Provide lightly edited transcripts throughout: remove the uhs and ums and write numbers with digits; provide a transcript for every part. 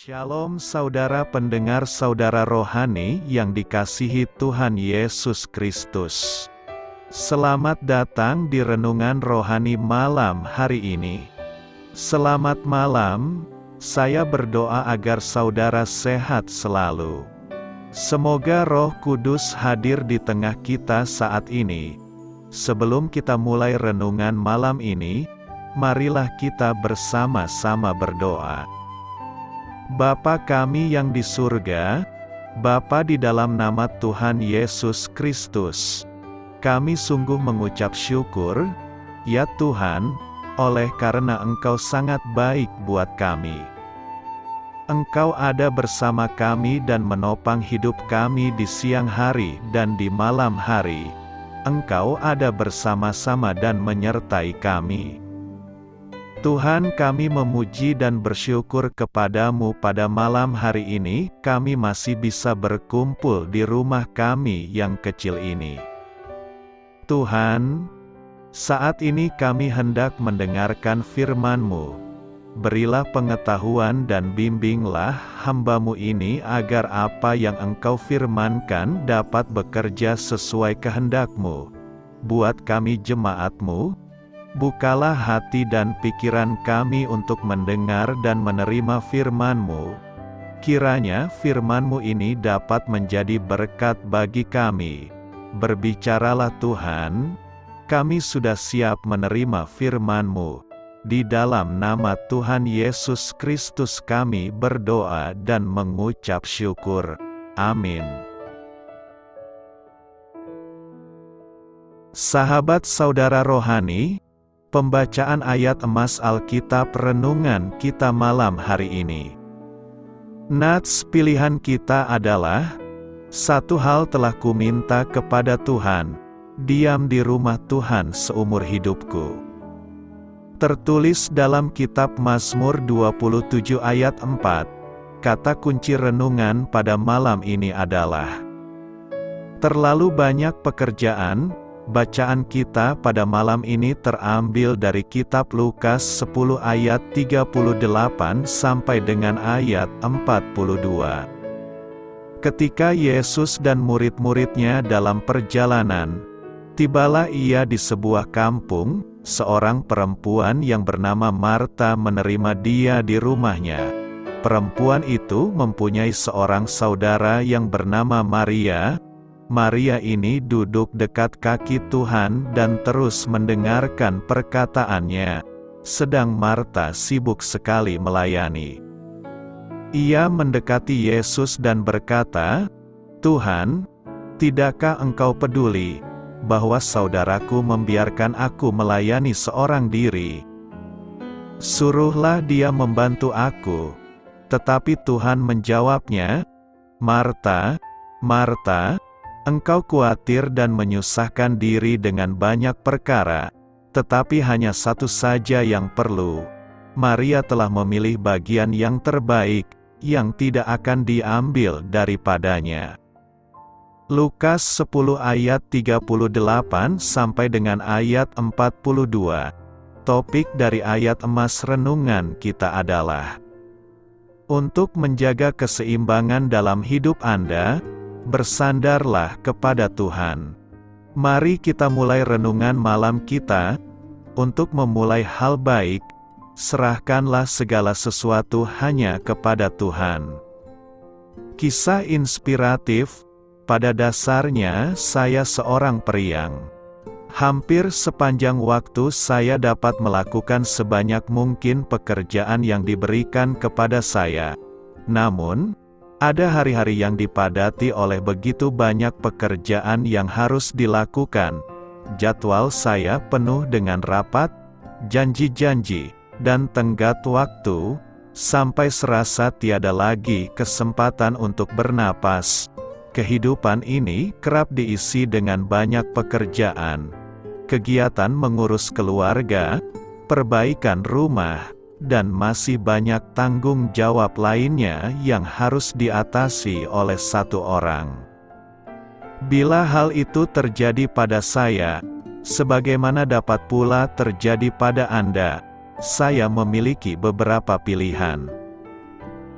Shalom saudara pendengar saudara rohani yang dikasihi Tuhan Yesus Kristus. Selamat datang di renungan rohani malam hari ini. Selamat malam, saya berdoa agar saudara sehat selalu. Semoga Roh Kudus hadir di tengah kita saat ini. Sebelum kita mulai renungan malam ini, marilah kita bersama-sama berdoa. Bapa kami yang di surga, Bapa di dalam nama Tuhan Yesus Kristus, kami sungguh mengucap syukur, ya Tuhan, oleh karena Engkau sangat baik buat kami. Engkau ada bersama kami dan menopang hidup kami di siang hari dan di malam hari. Engkau ada bersama-sama dan menyertai kami. Tuhan, kami memuji dan bersyukur kepadamu pada malam hari ini, kami masih bisa berkumpul di rumah kami yang kecil ini. Tuhan, saat ini kami hendak mendengarkan firman-Mu. Berilah pengetahuan dan bimbinglah hamba-Mu ini agar apa yang Engkau firmankan dapat bekerja sesuai kehendak-Mu. Buat kami jemaat-Mu, bukalah hati dan pikiran kami untuk mendengar dan menerima firman-Mu. Kiranya firman-Mu ini dapat menjadi berkat bagi kami. Berbicaralah Tuhan, kami sudah siap menerima firman-Mu. Di dalam nama Tuhan Yesus Kristus kami berdoa dan mengucap syukur. Amin. Sahabat saudara rohani, pembacaan ayat emas Alkitab renungan kita malam hari ini. Nats pilihan kita adalah, satu hal telah kuminta kepada Tuhan, diam di rumah Tuhan seumur hidupku. Tertulis dalam kitab Mazmur 27 ayat 4, kata kunci renungan pada malam ini adalah, terlalu banyak pekerjaan. Bacaan kita pada malam ini terambil dari kitab Lukas 10 ayat 38 sampai dengan ayat 42. Ketika Yesus dan murid-muridnya dalam perjalanan, tibalah ia di sebuah kampung, seorang perempuan yang bernama Marta menerima dia di rumahnya. Perempuan itu mempunyai seorang saudara yang bernama Maria. Maria ini duduk dekat kaki Tuhan dan terus mendengarkan perkataannya, sedang Marta sibuk sekali melayani. Ia mendekati Yesus dan berkata, "Tuhan, tidakkah Engkau peduli bahwa saudaraku membiarkan aku melayani seorang diri? Suruhlah dia membantu aku." Tetapi Tuhan menjawabnya, "Marta, Marta, engkau khawatir dan menyusahkan diri dengan banyak perkara, tetapi hanya satu saja yang perlu. Maria telah memilih bagian yang terbaik, yang tidak akan diambil daripadanya." Lukas 10 ayat 38 sampai dengan ayat 42. Topik dari ayat emas renungan kita adalah, untuk menjaga keseimbangan dalam hidup Anda, bersandarlah kepada Tuhan. Mari kita mulai renungan malam kita. Untuk memulai hal baik, serahkanlah segala sesuatu hanya kepada Tuhan. Kisah inspiratif. Pada dasarnya saya seorang periang. Hampir sepanjang waktu saya dapat melakukan sebanyak mungkin pekerjaan yang diberikan kepada saya. Namun, ada hari-hari yang dipadati oleh begitu banyak pekerjaan yang harus dilakukan. Jadwal saya penuh dengan rapat, janji-janji, dan tenggat waktu, sampai serasa tiada lagi kesempatan untuk bernapas. Kehidupan ini kerap diisi dengan banyak pekerjaan. Kegiatan mengurus keluarga, perbaikan rumah, dan masih banyak tanggung jawab lainnya yang harus diatasi oleh satu orang. Bila hal itu terjadi pada saya, sebagaimana dapat pula terjadi pada Anda, saya memiliki beberapa pilihan.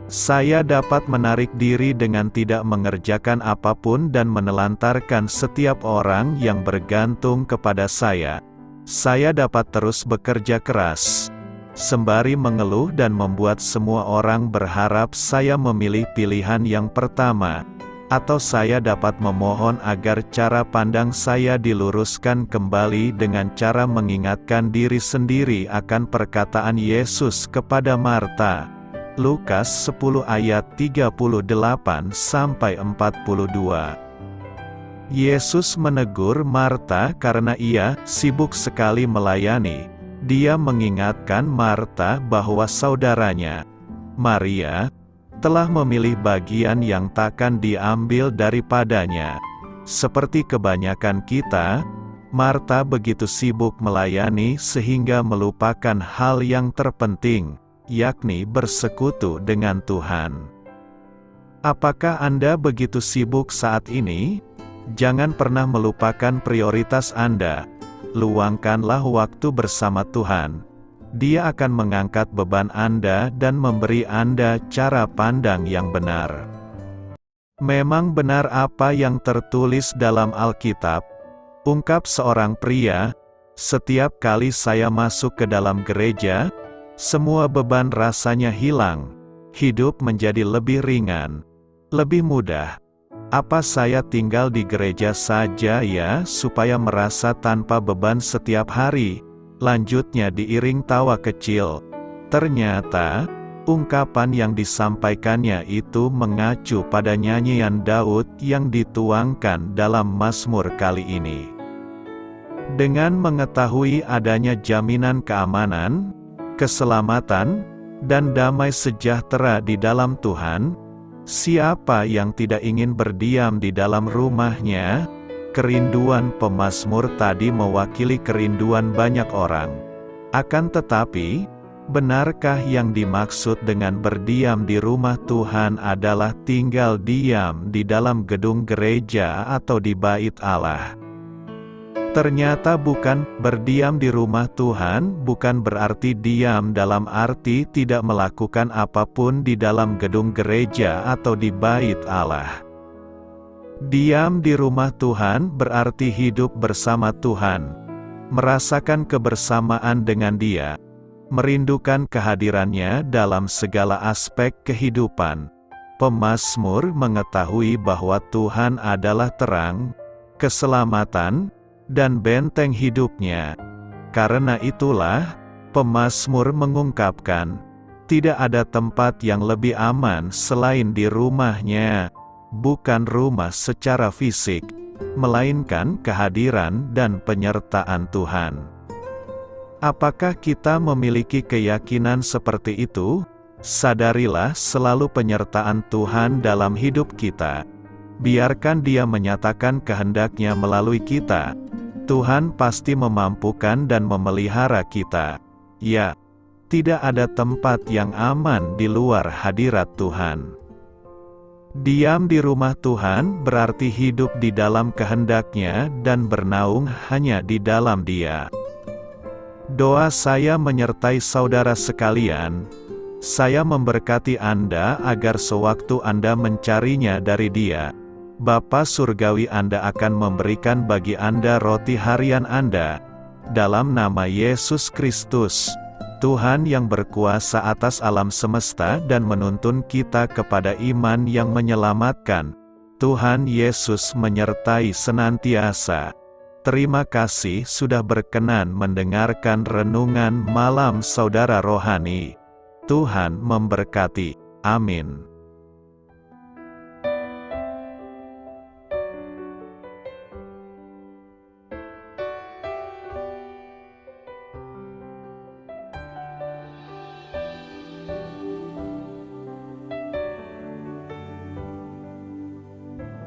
Saya dapat menarik diri dengan tidak mengerjakan apapun dan menelantarkan setiap orang yang bergantung kepada saya. Saya dapat terus bekerja keras, sembari mengeluh dan membuat semua orang berharap saya memilih pilihan yang pertama, atau saya dapat memohon agar cara pandang saya diluruskan kembali dengan cara mengingatkan diri sendiri akan perkataan Yesus kepada Marta. Lukas 10 ayat 38-42. Yesus menegur Marta karena ia sibuk sekali melayani. Dia mengingatkan Marta bahwa saudaranya, Maria, telah memilih bagian yang takkan diambil daripadanya. Seperti kebanyakan kita, Marta begitu sibuk melayani sehingga melupakan hal yang terpenting, yakni bersekutu dengan Tuhan. Apakah Anda begitu sibuk saat ini? Jangan pernah melupakan prioritas Anda. Luangkanlah waktu bersama Tuhan. Dia akan mengangkat beban Anda dan memberi Anda cara pandang yang benar. Memang benar apa yang tertulis dalam Alkitab, ungkap seorang pria, setiap kali saya masuk ke dalam gereja, semua beban rasanya hilang, hidup menjadi lebih ringan, lebih mudah. Apa saya tinggal di gereja saja ya supaya merasa tanpa beban setiap hari? Lanjutnya diiring tawa kecil. Ternyata, ungkapan yang disampaikannya itu mengacu pada nyanyian Daud yang dituangkan dalam Mazmur kali ini. Dengan mengetahui adanya jaminan keamanan, keselamatan, dan damai sejahtera di dalam Tuhan, siapa yang tidak ingin berdiam di dalam rumahnya? Kerinduan pemazmur tadi mewakili kerinduan banyak orang. Akan tetapi, benarkah yang dimaksud dengan berdiam di rumah Tuhan adalah tinggal diam di dalam gedung gereja atau di bait Allah? Ternyata bukan. Berdiam di rumah Tuhan bukan berarti diam dalam arti tidak melakukan apapun di dalam gedung gereja atau di bait Allah. Diam di rumah Tuhan berarti hidup bersama Tuhan, merasakan kebersamaan dengan Dia, merindukan kehadirannya dalam segala aspek kehidupan. Pemazmur mengetahui bahwa Tuhan adalah terang, keselamatan, dan benteng hidupnya. Karena itulah, pemazmur mengungkapkan, tidak ada tempat yang lebih aman selain di rumahnya, bukan rumah secara fisik, melainkan kehadiran dan penyertaan Tuhan. Apakah kita memiliki keyakinan seperti itu? Sadarilah selalu penyertaan Tuhan dalam hidup kita. Biarkan Dia menyatakan kehendaknya melalui kita. Tuhan pasti memampukan dan memelihara kita. Ya, tidak ada tempat yang aman di luar hadirat Tuhan. Diam di rumah Tuhan berarti hidup di dalam kehendaknya dan bernaung hanya di dalam Dia. Doa saya menyertai saudara sekalian. Saya memberkati Anda agar sewaktu Anda mencarinya dari Dia, Bapa Surgawi Anda akan memberikan bagi Anda roti harian Anda. Dalam nama Yesus Kristus, Tuhan yang berkuasa atas alam semesta dan menuntun kita kepada iman yang menyelamatkan, Tuhan Yesus menyertai senantiasa. Terima kasih sudah berkenan mendengarkan renungan malam saudara rohani. Tuhan memberkati. Amin.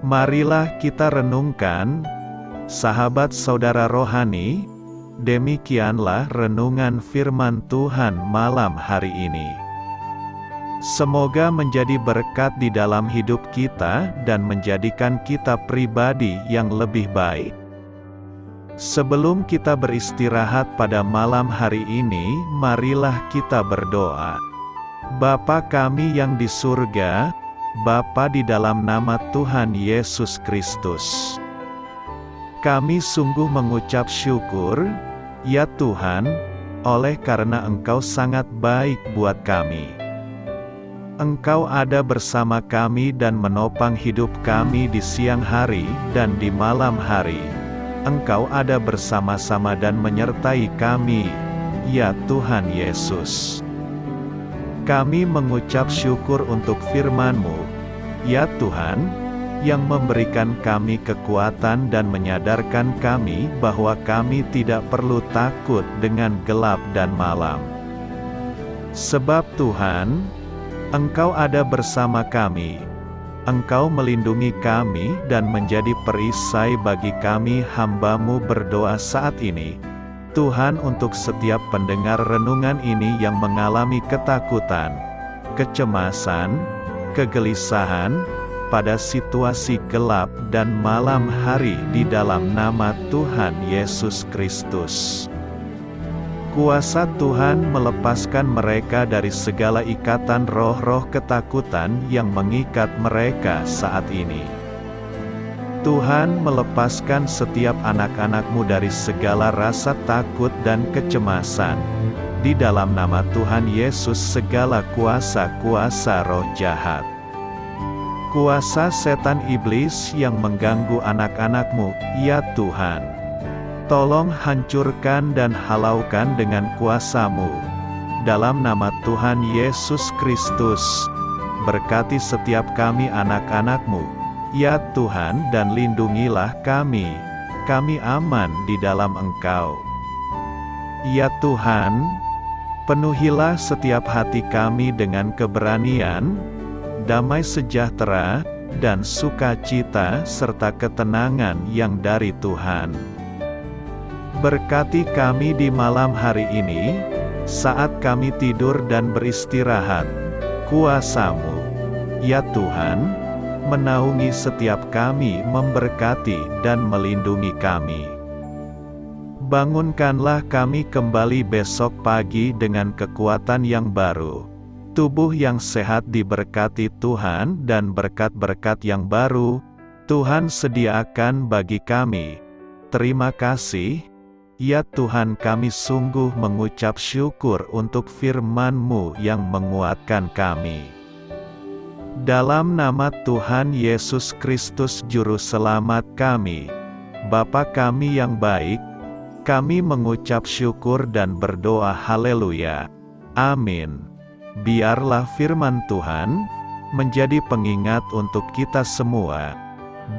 Marilah kita renungkan, sahabat saudara rohani, demikianlah renungan firman Tuhan malam hari ini. Semoga menjadi berkat di dalam hidup kita dan menjadikan kita pribadi yang lebih baik. Sebelum kita beristirahat pada malam hari ini, marilah kita berdoa. Bapa kami yang di surga, Bapa di dalam nama Tuhan Yesus Kristus. Kami sungguh mengucap syukur, ya Tuhan, oleh karena Engkau sangat baik buat kami. Engkau ada bersama kami dan menopang hidup kami di siang hari dan di malam hari. Engkau ada bersama-sama dan menyertai kami, ya Tuhan Yesus. Kami mengucap syukur untuk firman-Mu, ya Tuhan, yang memberikan kami kekuatan dan menyadarkan kami bahwa kami tidak perlu takut dengan gelap dan malam. Sebab Tuhan, Engkau ada bersama kami. Engkau melindungi kami dan menjadi perisai bagi kami hamba-Mu berdoa saat ini. Tuhan, untuk setiap pendengar renungan ini yang mengalami ketakutan, kecemasan, kegelisahan, pada situasi gelap dan malam hari di dalam nama Tuhan Yesus Kristus. Kuasa Tuhan melepaskan mereka dari segala ikatan roh-roh ketakutan yang mengikat mereka saat ini. Tuhan melepaskan setiap anak-anak-Mu dari segala rasa takut dan kecemasan. Di dalam nama Tuhan Yesus segala kuasa-kuasa roh jahat, kuasa setan iblis yang mengganggu anak-anak-Mu, ya Tuhan, tolong hancurkan dan halaukan dengan kuasa-Mu. Dalam nama Tuhan Yesus Kristus, berkati setiap kami anak-anak-Mu, ya Tuhan, dan lindungilah kami. Kami aman di dalam Engkau. Ya Tuhan, penuhilah setiap hati kami dengan keberanian, damai sejahtera, dan sukacita serta ketenangan yang dari Tuhan. Berkati kami di malam hari ini, saat kami tidur dan beristirahat. Kuasa-Mu, ya Tuhan, menaungi setiap kami, memberkati dan melindungi kami. Bangunkanlah kami kembali besok pagi dengan kekuatan yang baru. Tubuh yang sehat diberkati Tuhan dan berkat-berkat yang baru Tuhan sediakan bagi kami. Terima kasih, ya Tuhan, kami sungguh mengucap syukur untuk firman-Mu yang menguatkan kami. Dalam nama Tuhan Yesus Kristus Juru Selamat kami, Bapa kami yang baik, kami mengucap syukur dan berdoa haleluya. Amin. Biarlah firman Tuhan menjadi pengingat untuk kita semua,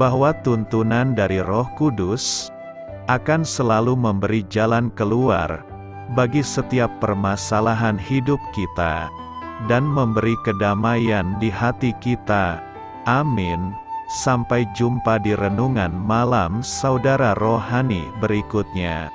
bahwa tuntunan dari Roh Kudus akan selalu memberi jalan keluar bagi setiap permasalahan hidup kita, dan memberi kedamaian di hati kita. Amin. Sampai jumpa di renungan malam saudara rohani berikutnya.